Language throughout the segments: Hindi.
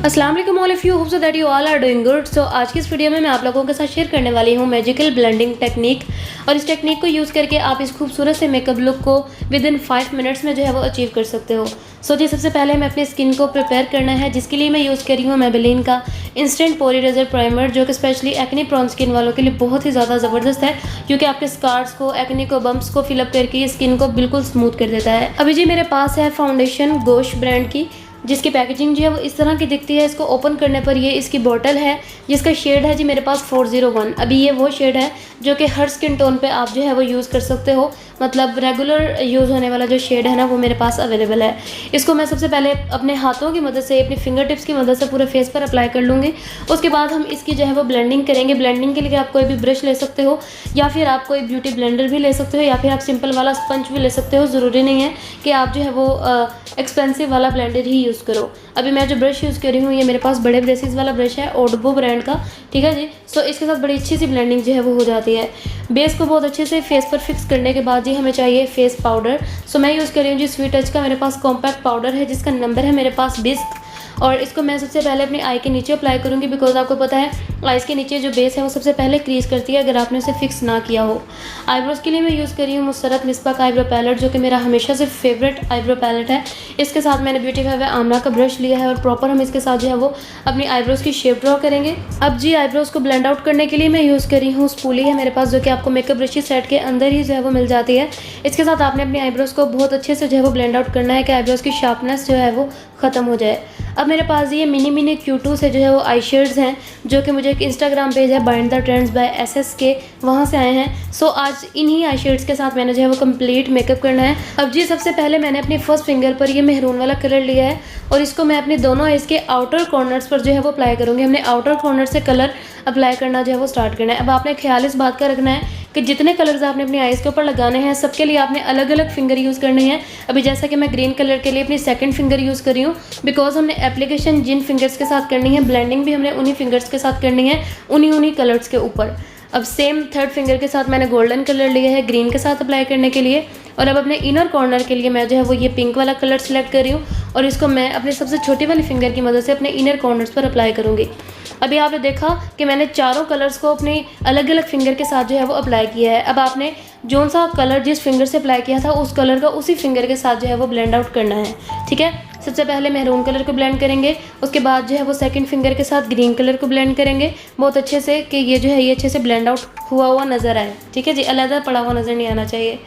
अस्सलाम वालेकुम all of you, hope so that you all are doing good. So आज की इस वीडियो में मैं आप लोगों के साथ शेयर करने वाली हूँ मैजिकल ब्लेंडिंग टेक्निक। और इस टेक्निक को यूज़ करके आप इस खूबसूरत से मेकअप लुक को विद इन 5 मिनट्स में जो है वो अचीव कर सकते हो। सो जी, सबसे पहले हमें अपनी स्किन को प्रिपेयर करना है, जिसके लिए मैं यूज़ कर रही हूँ मेबेलिन का इंस्टेंट पोरी रेजर प्राइमर, जो कि स्पेशली एक्ने प्रोन स्किन वालों के लिए बहुत ही ज़्यादा ज़बरदस्त है, क्योंकि आपके स्कार्स को, एक्ने को, बम्प्स को फिलअप करके ये स्किन को बिल्कुल स्मूथ कर देता है। अभी जी मेरे पास है फाउंडेशन गोश ब्रांड की, जिसकी पैकेजिंग जो है वो इस तरह की दिखती है। इसको ओपन करने पर ये इसकी बॉटल है, जिसका शेड है जी मेरे पास 401। अभी ये वो शेड है जो कि हर स्किन टोन पे आप जो है वो यूज़ कर सकते हो, मतलब रेगुलर यूज़ होने वाला जो शेड है ना वो मेरे पास अवेलेबल है। इसको मैं सबसे पहले अपने हाथों की मदद से, अपनी फिंगर टिप्स की मदद से पूरे फेस पर अप्लाई कर लूँगी। उसके बाद हम इसकी जो है वो ब्लेंडिंग करेंगे। ब्लेंडिंग के लिए आप कोई भी ब्रश ले सकते हो, या फिर आप कोई ब्यूटी ब्लेंडर भी ले सकते हो, या फिर आप सिंपल वाला स्पंज भी ले सकते हो। ज़रूरी नहीं है कि आप जो है वो एक्सपेंसिव वाला ब्लेंडर ही यूज़ करो। अभी मैं जो ब्रश यूज़ कर रही हूँ ये मेरे पास बड़े ब्रशेस वाला ब्रश है, ओडबो ब्रांड का, ठीक है जी। सो इसके साथ बड़ी अच्छी सी ब्लेंडिंग जो है वो हो जाती है। बेस को बहुत अच्छे से फेस पर फिक्स करने के बाद जी हमें चाहिए फेस पाउडर। सो मैं यूज़ कर रही हूँ जी स्वीट टच का, मेरे पास कॉम्पैक्ट पाउडर है, जिसका नंबर है मेरे पास 20। और इसको मैं सबसे पहले अपनी आई के नीचे अप्लाई करूँगी, बिकॉज आपको पता है आइज़ के नीचे जो बेस है वो सबसे पहले क्रीज करती है अगर आपने उसे फिक्स ना किया हो। आईब्रोज़ के लिए मैं यूज़ कर रही हूँ मुसरत मिसबाक आईब्रो पैलेट, जो कि मेरा हमेशा से फेवरेट आईब्रो पैलेट है। इसके साथ मैंने ब्यूटी फाइव आमला का ब्रश लिया है और प्रॉपर हम इसके साथ जो है वो अपनी आईब्रोज़ की शेप ड्रॉ करेंगे। अब जी आईब्रोज़ को ब्लेंड आउट करने के लिए मैं यूज़ कर रही हूँ स्पूली है मेरे पास, जो कि आपको मेकअप ब्रशेस सेट के अंदर ही जो है वो मिल जाती है। इसके साथ आपने अपनी आईब्रोज़ को बहुत अच्छे से जो है वो ब्लेंड आउट करना है कि आईब्रोज़ की शार्पनेस जो है वो ख़त्म हो जाए। अब मेरे पास ये मिनी Q2 से जो है वो आई शेड्स हैं, जो कि मुझे एक इंस्टाग्राम पेज है bind the trends bye SS के, वहाँ से आए हैं। सो आज इन्हीं आई शेड्स के साथ मैंने जो है वो कंप्लीट मेकअप करना है। अब जी सबसे पहले मैंने अपनी फर्स्ट फिंगर पर ये मेहरून वाला कलर लिया है और इसको मैं अपने दोनों आइज़ के आउटर कॉर्नर्स पर जो है वो अप्लाई करूँगी। हमने आउटर कॉर्नर से कलर अप्लाई करना जो है वो स्टार्ट करना है। अब आपने ख्याल इस बात का रखना है कि जितने कलर्स आपने अपनी आइज़ के ऊपर लगाने हैं सबके लिए आपने अलग अलग फिंगर यूज़ करनी है। अभी जैसा कि मैं ग्रीन कलर के लिए अपनी सेकंड फिंगर यूज़ कर रही हूँ, बिकॉज हमने एप्लीकेशन जिन फिंगर्स के साथ करनी है, ब्लेंडिंग भी हमने उन्हीं फिंगर्स के साथ करनी है, उन्हीं कलर्स के ऊपर। अब सेम थर्ड फिंगर के साथ मैंने गोल्डन कलर लिया है ग्रीन के साथ अप्लाई करने के लिए। और अब अपने इनर कॉर्नर के लिए मैं जो है वो ये पिंक वाला कलर सेलेक्ट कर रही हूँ और इसको मैं अपने सबसे छोटी वाली फिंगर की मदद से अपने इनर कॉर्नर्स पर अप्लाई करूँगी। अभी आपने देखा कि मैंने चारों कलर्स को अपनी अलग अलग फिंगर के साथ जो है वो अप्लाई किया है। अब आपने जो सा कलर जिस फिंगर से अप्लाई किया था उस कलर का उसी फिंगर के साथ जो है वो ब्लेंड आउट करना है, ठीक है। सबसे पहले मेहरून कलर को ब्लेंड करेंगे, उसके बाद जो है वो सेकंड फिंगर के साथ ग्रीन कलर को ब्लेंड करेंगे बहुत अच्छे से, कि ये जो है ये अच्छे से ब्लेंड आउट हुआ नज़र आए, ठीक है जी, अलग पड़ा हुआ नज़र नहीं आना चाहिए।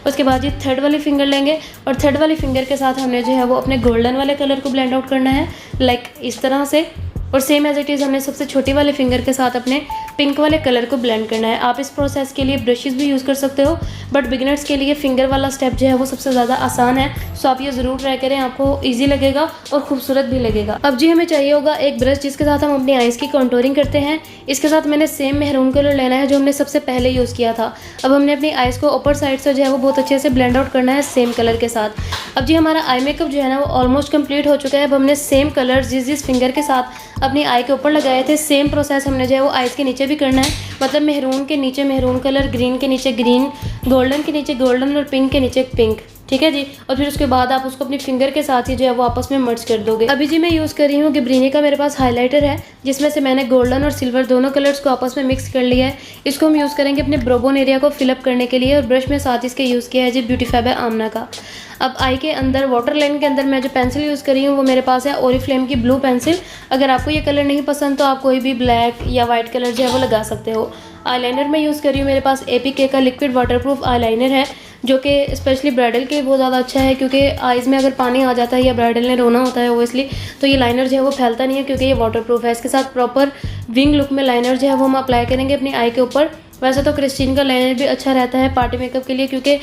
उसके बाद ये थर्ड वाली फिंगर लेंगे और थर्ड वाली फिंगर के साथ हमने जो है वो अपने गोल्डन वाले कलर को ब्लेंड आउट करना है, लाइक इस तरह से। और सेम एज इट इज़ हमने सबसे छोटी वाले फिंगर के साथ अपने पिंक वाले कलर को ब्लेंड करना है। आप इस प्रोसेस के लिए ब्रशेस भी यूज़ कर सकते हो, बट बिगिनर्स के लिए फिंगर वाला स्टेप जो है वो सबसे ज़्यादा आसान है। सो आप ये ज़रूर ट्राई करें, आपको ईजी लगेगा और खूबसूरत भी लगेगा। अब जी हमें चाहिए होगा एक ब्रश, जिसके साथ हम अपनी आइज़ की कॉन्टोरिंग करते हैं। इसके साथ मैंने सेम मेहरून कलर लेना है जो हमने सबसे पहले यूज़ किया था। अब हमने अपनी आइज़ को ऊपर साइड से जो है वो बहुत अच्छे से ब्लेंड आउट करना है सेम कलर के साथ। अब जी हमारा आई मेकअप जो है ना वो ऑलमोस्ट कंप्लीट हो चुका है। अब हमने सेम कलर जिस फिंगर के साथ अपनी आई के ऊपर लगाए थे, सेम प्रोसेस हमने जो है वो आइज़ के नीचे भी करना है। मतलब मेहरून के नीचे मेहरून कलर, ग्रीन के नीचे ग्रीन, गोल्डन के नीचे गोल्डन और पिंक के नीचे पिंक, ठीक है जी। और फिर उसके बाद आप उसको अपनी फिंगर के साथ ही जो है वो आपस में मर्ज कर दोगे। अभी जी मैं यूज़ कर रही हूँ गिब्रिनी का मेरे पास हाइलाइटर है, जिसमें से मैंने गोल्डन और सिल्वर दोनों कलर्स को आपस में मिक्स कर लिया है। इसको हम यूज़ करेंगे अपने ब्रोबोन एरिया को फिलअप करने के लिए। और ब्रश में साथ इसके यूज़ किया है जी ब्यूटी फाइव आमना का। अब आई के अंदर वाटर लाइन के अंदर मैं जो पेंसिल यूज़ कर रही हूँ वो मेरे पास है ओरिफ्लेम की ब्लू पेंसिल। अगर आपको ये कलर नहीं पसंद तो आप कोई भी ब्लैक या वाइट कलर जो है वो लगा सकते हो। आईलाइनर मैं यूज़ कर रही हूँ, मेरे पास APK का लिक्विड वाटरप्रूफ आईलाइनर है, जो कि स्पेशली ब्राइडल के लिए बहुत ज़्यादा अच्छा है, क्योंकि आइज़ में अगर पानी आ जाता है या ब्राइडल ने रोना होता है ओबियसली, तो ये लाइनर जो है वो फैलता नहीं है, क्योंकि ये वाटरप्रूफ है। इसके साथ प्रॉपर विंग लुक में लाइनर जो है वो हम अप्लाई करेंगे अपनी आई के ऊपर। वैसे तो क्रिस्टीन का लाइनर भी अच्छा रहता है पार्टी मेकअप के लिए, क्योंकि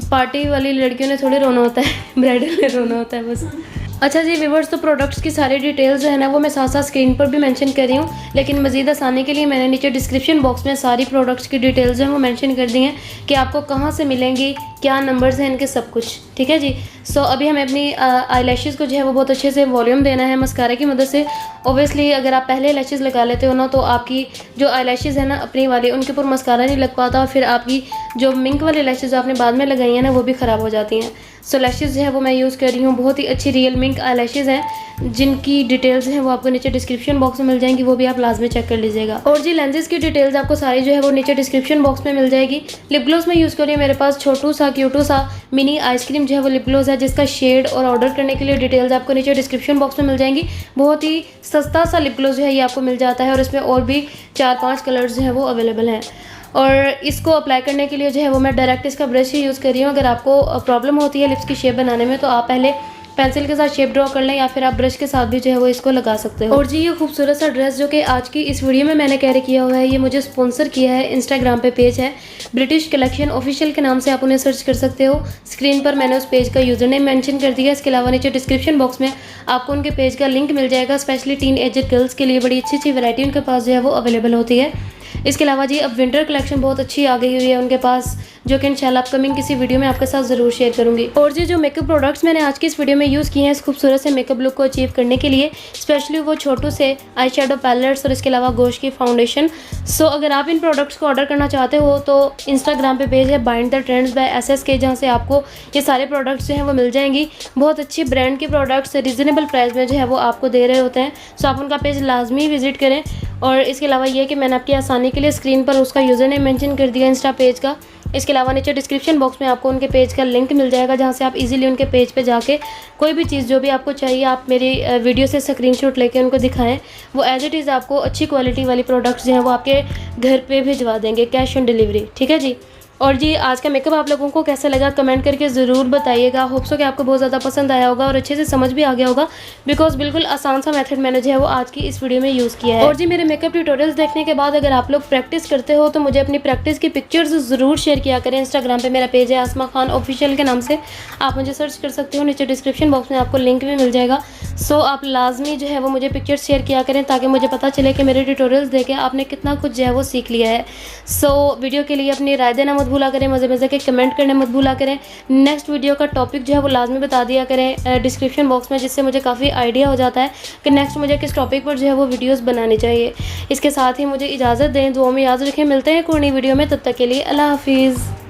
पार्टी वाली लड़कियों ने थोड़ी रोना होता है, ब्राइडल ने रोना होता है बस। अच्छा जी व्यूअर्स, तो प्रोडक्ट्स की सारी डिटेल्स जो है ना वो मैं साथ साथ स्क्रीन पर भी मेंशन कर रही हूँ, लेकिन मज़ीद आसानी के लिए मैंने नीचे डिस्क्रिप्शन बॉक्स में सारी प्रोडक्ट्स की डिटेल्स जो है वो मेंशन कर दी हैं कि आपको कहाँ से मिलेंगी, क्या नंबर्स हैं इनके, सब कुछ, ठीक है जी। सो अभी हमें अपनी आई लैशेज़ को जो है वो बहुत अच्छे से वॉल्यूम देना है मस्कारा की मदद से। ओबियसली अगर आप पहले लैशेज़ लगा लेते हो ना तो आपकी जो आई लैशेज़ है ना अपनी वाली, उनके ऊपर मस्कारा नहीं लग पाता, और फिर आपकी जो मिंक वाली लैशेज़ आपने बाद में लगाई हैं ना वो भी ख़राब हो जाती हैं। सो लैशेज़ जो है वो मैं यूज़ कर रही हूँ, बहुत ही अच्छी रियल मिंक आई लैशेज़ हैं जिनकी डिटेल्स हैं वो आपको नीचे डिस्क्रिप्शन बॉक्स में मिल जाएंगी, वो भी आप लाजमी चेक कर लीजिएगा। और जी लेंसेज की डिटेल्स आपको सारी जो है वो नीचे डिस्क्रिप्शन बॉक्स में मिल जाएगी। लिप ग्लोस में यूज़ कर रही हूँ, मेरे पास छोटू सा क्यूटू सा मिनी आइसक्रीम जो है वो लिप ग्लोस है, जिसका शेड और ऑर्डर करने के लिए डिटेल्स आपको नीचे डिस्क्रिप्शन बॉक्स में मिल जाएंगी। बहुत ही सस्ता सा लिप ग्लोस जो है ये आपको मिल जाता है और इसमें और भी 4-5 कलर्स जो हैं वो अवेलेबल हैं। और इसको अप्लाई करने के लिए जो है वो मैं डायरेक्ट इसका ब्रश ही यूज़ कर रही हूँ। अगर आपको प्रॉब्लम होती है लिप्स की शेप बनाने में तो आप पहले पेंसिल के साथ शेप ड्रॉ कर लें या फिर आप ब्रश के साथ भी जो है वो इसको लगा सकते हो। और जी ये खूबसूरत सा ड्रेस जो कि आज की इस वीडियो में मैंने कैरी किया हुआ है, ये मुझे स्पॉन्सर किया है, इंस्टाग्राम पे पेज है ब्रिटिश कलेक्शन ऑफिशियल के नाम से, आप उन्हें सर्च कर सकते हो। स्क्रीन पर मैंने उस पेज का यूज़र नेम मेंशन कर दिया। इसके अलावा नीचे डिस्क्रिप्शन बॉक्स में आपको उनके पेज का लिंक मिल जाएगा। स्पेशली टीन एजर गर्ल्स के लिए बड़ी अच्छी अच्छी वैरायटी उनके पास जो है वो अवेलेबल होती है। इसके अलावा जी अब विंटर कलेक्शन बहुत अच्छी आ गई हुई है उनके पास, जो कि इंशाल्लाह अपकमिंग किसी वीडियो में आपके साथ ज़रूर शेयर करूंगी। और जी जो मेकअप प्रोडक्ट्स मैंने आज की इस वीडियो में यूज़ किए हैं इस खूबसूरत से मेकअप लुक को अचीव करने के लिए, स्पेशली वो छोटू से आई शेडो पैलेट्स और इसके अलावा गोश की फाउंडेशन। सो अगर आप इन प्रोडक्ट्स को ऑर्डर करना चाहते हो तो इंस्टाग्राम पे पेज है bind the trends bye SSK, जहाँ से आपको ये सारे प्रोडक्ट्स जो हैं वो मिल जाएंगी। बहुत अच्छी ब्रांड के प्रोडक्ट्स रीज़नेबल प्राइस में जो है वो आपको दे रहे होते हैं। सो आप उनका पेज लाजमी विजिट करें। और इसके अलावा ये कि मैंने आपकी आसानी के लिए स्क्रीन पर उसका यूज़र नेम मेंशन कर दिया इंस्टा पेज का। इसके अलावा नीचे डिस्क्रिप्शन बॉक्स में आपको उनके पेज का लिंक मिल जाएगा, जहाँ से आप इजीली उनके पेज पे जाके कोई भी चीज़ जो भी आपको चाहिए आप मेरी वीडियो से स्क्रीनशॉट लेके उनको दिखाएं, वो एज इट इज़ आपको अच्छी क्वालिटी वाली प्रोडक्ट्स जो हैं वो आपके घर पे भिजवा देंगे, कैश ऑन डिलीवरी। ठीक है जी। और जी आज का मेकअप आप लोगों को कैसा लगा कमेंट करके ज़रूर बताइएगा। होप सो कि आपको बहुत ज़्यादा पसंद आया होगा और अच्छे से समझ भी आ गया होगा, बिकॉज बिल्कुल आसान सा मेथड मैंने जो है वो आज की इस वीडियो में यूज़ किया है। और जी मेरे मेकअप ट्यूटोरियल्स देखने के बाद अगर आप लोग प्रैक्टिस करते हो तो मुझे अपनी प्रैक्टिस की पिक्चर्स ज़रूर शेयर किया करें। इंस्टाग्राम पर मेरा पेज है आसमा खान ऑफिशियल के नाम से, आप मुझे सर्च कर सकते हो। नीचे डिस्क्रिप्शन बॉक्स में आपको लिंक भी मिल जाएगा। सो आप लाजमी जो है वो मुझे पिक्चर्स शेयर किया करें ताकि मुझे पता चले कि मेरे ट्यूटोरियल्स देखे आपने कितना कुछ जो है वो सीख लिया है। सो वीडियो के लिए अपनी राय देना मत भूला करें, मज़े मज़े के कमेंट करने मत भूला करें। नेक्स्ट वीडियो का टॉपिक जो है वो लाजमी बता दिया करें डिस्क्रिप्शन बॉक्स में, जिससे मुझे काफ़ी आइडिया हो जाता है कि नेक्स्ट मुझे किस टॉपिक पर जो है वो वीडियोस बनानी चाहिए। इसके साथ ही मुझे इजाज़त दें, दुआ में याद रखें। मिलते हैं कोई नई वीडियो में, तब तक के लिए अल्लाह हाफिज़।